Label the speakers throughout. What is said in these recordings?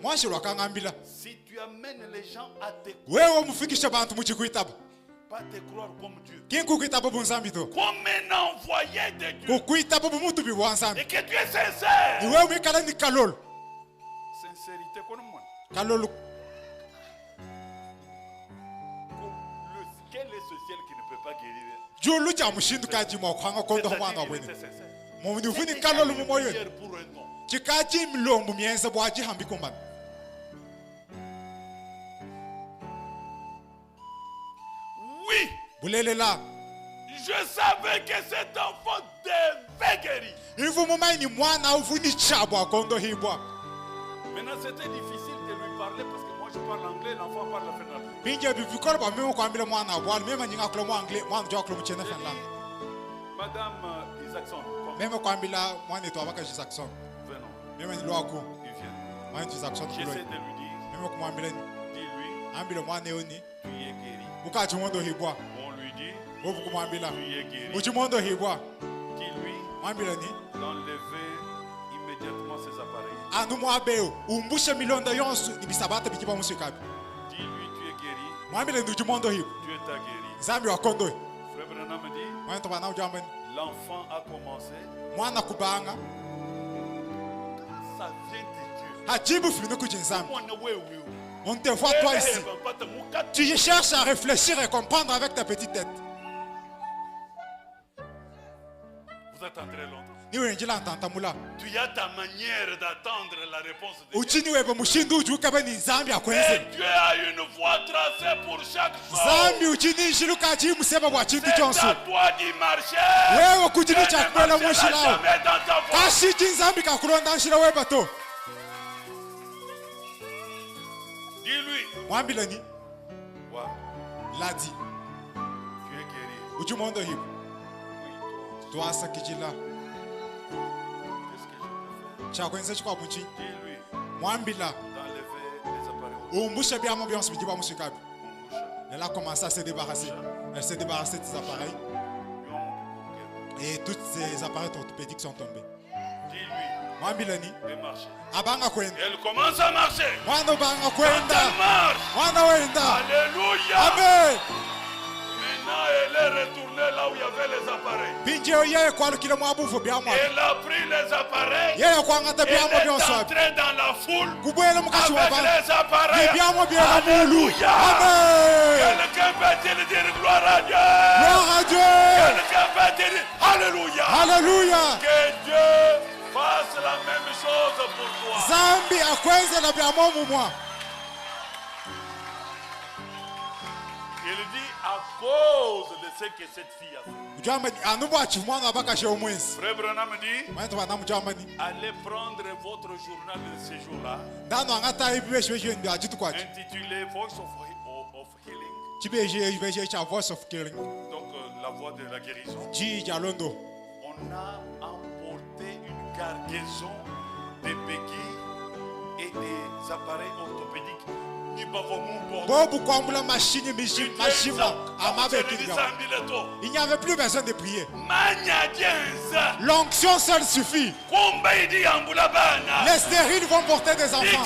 Speaker 1: Moi je dois kangambila.
Speaker 2: Si tu amènes les gens à te
Speaker 1: Wewe mufikisha bantu muchikuitaba.
Speaker 2: pas te croire comme Dieu.
Speaker 1: Kinkukuitaba bunzambi to.
Speaker 2: Comme un envoyé de Dieu.
Speaker 1: Kukuitaba bumutu biwanzambi.
Speaker 2: Et que tu es sincère.
Speaker 1: Wewe mwikala ni kalolo.
Speaker 2: Sincérité comme moi.
Speaker 1: Kalolo.
Speaker 2: Quel est ce ciel qui ne peut pas guérir?
Speaker 1: Julu cha mushindu kaji mo kwanga kondo mwana wabwene. Mumuni ufuni kalolo mumoyo.
Speaker 2: Pour un nom.
Speaker 1: Chikaji mlombu mienza bwaji hambi kumbana.
Speaker 2: Oui.
Speaker 1: Bulelela.
Speaker 2: Je savais que cet enfant devait guérir.
Speaker 1: Ivu mumaini mwana ufuni chabwa kondo hibwa.
Speaker 2: Maintenant c'était difficile de lui parler parce que moi je parle anglais, l'enfant parle finlandais.
Speaker 1: Binje bifikoro ba memo kwambile mwana abwala mema nyinga klo mwa anglais mwana jwa klo mchene Finland.
Speaker 2: Madame Isaacson.
Speaker 1: Mema kwambila mwana to abaka Isaacson.
Speaker 2: Venons.
Speaker 1: Mema ni lwako.
Speaker 2: Il vient.
Speaker 1: Mwana Isaacson kulo.
Speaker 2: J'essaie de lui dire.
Speaker 1: Mema kumwambile
Speaker 2: Dis-lui.
Speaker 1: ambile mwana yoni.
Speaker 2: Tu es guéri.
Speaker 1: Ukachi mondo hibwa.
Speaker 2: On lui dit.
Speaker 1: Bobu kumwambila.
Speaker 2: Tu es guéri.
Speaker 1: Uchi mondo hibwa.
Speaker 2: Dis-lui.
Speaker 1: Mwambile ni.
Speaker 2: D'enlever immédiatement ses appareils.
Speaker 1: Anu mwabeo umbushe milonda yonsu ibisabata bikiba musikabi.
Speaker 2: Dis-lui tu es guéri.
Speaker 1: Mwambile nduchi mondo hibu.
Speaker 2: Tu es guéri.
Speaker 1: Zambi wa kondo.
Speaker 2: Frère Branham me dit.
Speaker 1: Mwana to bana ujamba ni.
Speaker 2: L'enfant a commencé.
Speaker 1: Mwana kubanga.
Speaker 2: Ça vient de Dieu.
Speaker 1: Hajibu fino kujinzambi.
Speaker 2: Oui.
Speaker 1: On te voit toi ici. Tu cherches à réfléchir et comprendre avec ta petite tête.
Speaker 2: Vous attendrez longtemps. Tu
Speaker 1: Tu
Speaker 2: as ta manière d'attendre la réponse de Dieu.
Speaker 1: et Dieu
Speaker 2: a une voie tracée pour chaque chose. C'est à toi d'y marcher. Dieu ne marchera jamais dans ta voie. Dis-lui.
Speaker 1: Mwambilani
Speaker 2: Ouais.
Speaker 1: ladi
Speaker 2: Tu es guéri.
Speaker 1: ujumondo hibu
Speaker 2: Oui,
Speaker 1: toi sakijila
Speaker 2: qu'est-ce que je peux faire?
Speaker 1: chakwenze chikwa buchi
Speaker 2: Dis-lui
Speaker 1: mwambila
Speaker 2: d'enlever les appareils.
Speaker 1: umbushe byamo byonse bijiba musikabi.
Speaker 2: Mon bouche.
Speaker 1: Elle a commencé à se débarrasser. Elle s'est débarrassée de ses appareils et tous ses appareils orthopédiques sont tombés.
Speaker 2: Dis-lui
Speaker 1: Mwambilani
Speaker 2: de marcher.
Speaker 1: abanga kwenda
Speaker 2: Elle commence à marcher.
Speaker 1: mwana banga
Speaker 2: Quand
Speaker 1: kwenda
Speaker 2: elle marche.
Speaker 1: mwana wenda.
Speaker 2: Alléluia.
Speaker 1: Amen.
Speaker 2: Maintenant, elle est retournée là où il y avait les appareils.
Speaker 1: Binje yeye kwalukile mwabufu byamo.
Speaker 2: Elle a pris les appareils.
Speaker 1: Yeye kwangata
Speaker 2: Elle
Speaker 1: byamo
Speaker 2: est
Speaker 1: byonso.
Speaker 2: entrée dans la foule
Speaker 1: Kubwele mukachi wa
Speaker 2: avec
Speaker 1: bantu.
Speaker 2: les appareils.
Speaker 1: Byamo byela mulu.
Speaker 2: Alléluia.
Speaker 1: Amen.
Speaker 2: Quelqu'un peut-il dire gloire à Dieu?
Speaker 1: Gloire à Dieu.
Speaker 2: Quelqu'un peut-il dire Alléluia.
Speaker 1: Alléluia.
Speaker 2: Que Dieu fasse la même chose pour toi.
Speaker 1: Zambi akwenze na byamo mumwa.
Speaker 2: Il dit à cause de ce que cette fille a fait.
Speaker 1: Ujamba anubo achimwana abakashe omwenzi.
Speaker 2: Frère Branham dit
Speaker 1: Mwana bana mujamba ni.
Speaker 2: allez prendre votre journal de ce jour-là
Speaker 1: Ndano angata ibeshwe ndi ajitu kwachi.
Speaker 2: intitulé Voice of Healing.
Speaker 1: Chibeje cha voice of killing.
Speaker 2: Donc la voix de la guérison.
Speaker 1: Ji jalondo.
Speaker 2: On a emporté une cargaison de béquilles et des appareils orthopédiques.
Speaker 1: Bobu kwambula machine machima amabeki. Il n'y avait plus besoin de prier. L'onction seule suffit. Les stériles vont porter des enfants.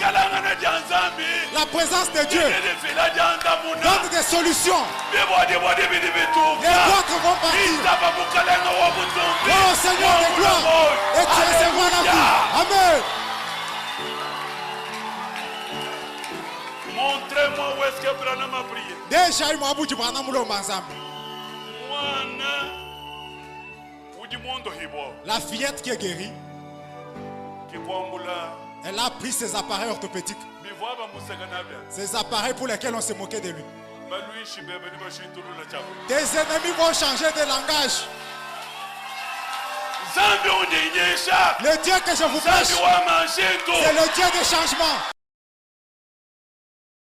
Speaker 1: La présence de Dieu donne des solutions. Les autres vont partir. Oh Seigneur de gloire, et tu recevras la vie. Amen.
Speaker 2: Montrez-moi où est-ce que Branham a prié.
Speaker 1: Déjà, il m'a dit Branham mulomba nzambe. La fillette qui est guérie, elle a pris ses appareils orthopédiques. Ces appareils pour lesquels on se moquait de lui. Tes ennemis vont changer de langage. Le Dieu que je vous prêche, c'est le Dieu de changement.